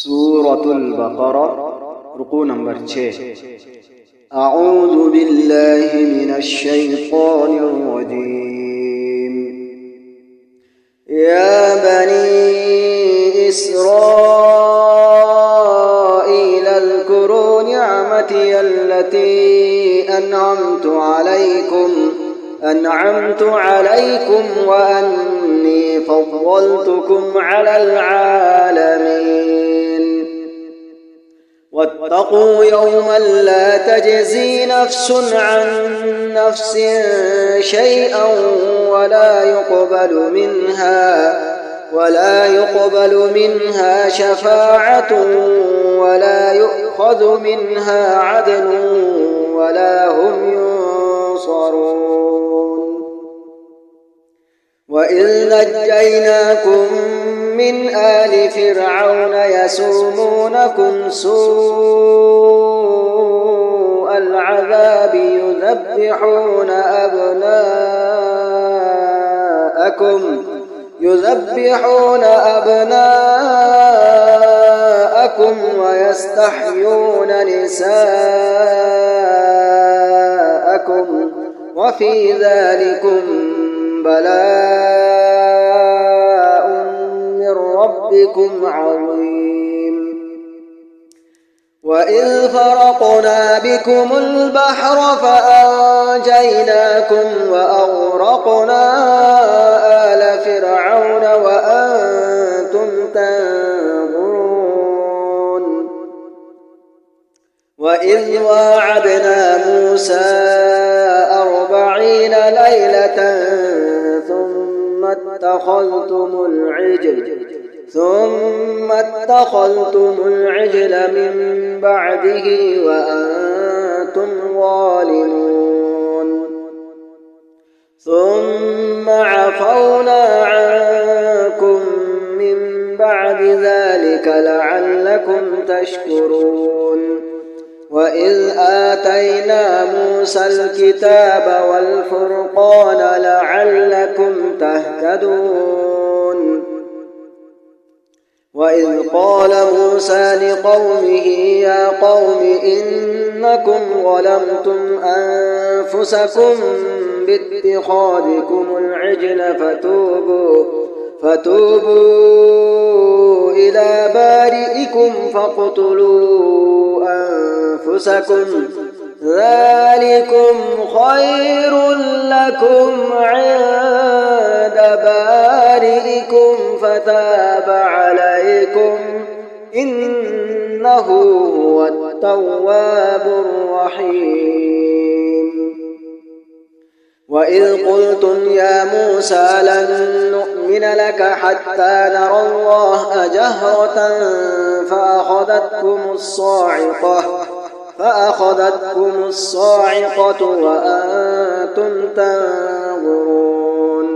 سورة البقرة ركوع نمبر 6. أعوذ بالله من الشيطان الرجيم. يا بني إسرائيل اذكروا نعمتي التي أنعمت عليكم وأني فضلتكم على العالمين. واتقوا يوما لا تجزي نفس عن نفس شيئا ولا يقبل منها شفاعة ولا يؤخذ منها عدل ولا هم ينصرون. وإذ نجيناكم من آل فرعون يسومونكم سوء العذاب يذبحون أبناءكم ويستحيون نساءكم وفي ذلكم بلاء من ربكم عظيم. وإذ فرقنا بكم البحر فأنجيناكم وأغرقنا آل فرعون وأنتم تنظرون. وإذ واعدنا موسى 40 ليلة ثم اتخذتم العجل من بعده وأنتم ظالمون. ثم عفونا عنكم من بعد ذلك لعلكم تشكرون. وإذ آتينا موسى الكتاب والفرقان لعلكم تهتدون. وإذ قال موسى لقومه يا قوم إنكم ظلمتم أنفسكم باتخاذكم العجل فتوبوا إلى بارئكم فاقتلوا أنفسكم ذلكم خير لكم عند بارئكم فتاب عليكم إنه هو التواب الرحيم. وإذ قلتم يا موسى لن نؤمن لك حتى نرى الله جهرة فأخذتكم الصاعقة وأنتم تنظرون.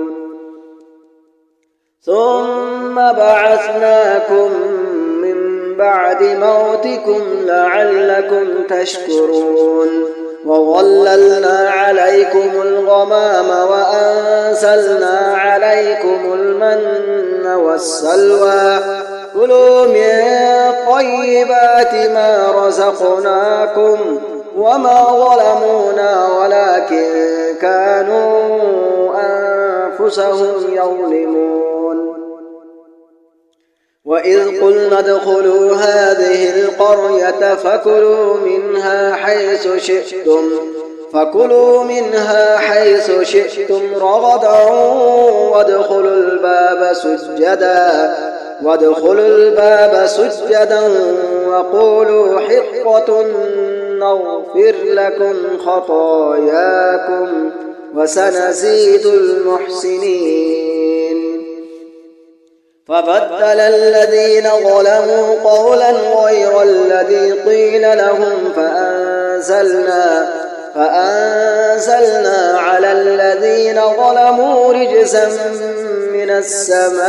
ثم بعثناكم من بعد موتكم لعلكم تشكرون. وظللنا عليكم الغمام وأنزلنا عليكم المن والسلوى كلوا من طيبات ما رزقناكم وما ظلمونا ولكن كانوا أنفسهم يظلمون. وإذ قلنا ادخلوا هذه القرية فكلوا منها حيث شئتم رغدا وادخلوا الباب سجدا وقولوا حطة نغفر لكم خطاياكم وسنزيد المحسنين. فبدل الذين ظلموا قولا غير الذي قيل لهم فأنزلنا على الذين ظلموا رجزا من السماء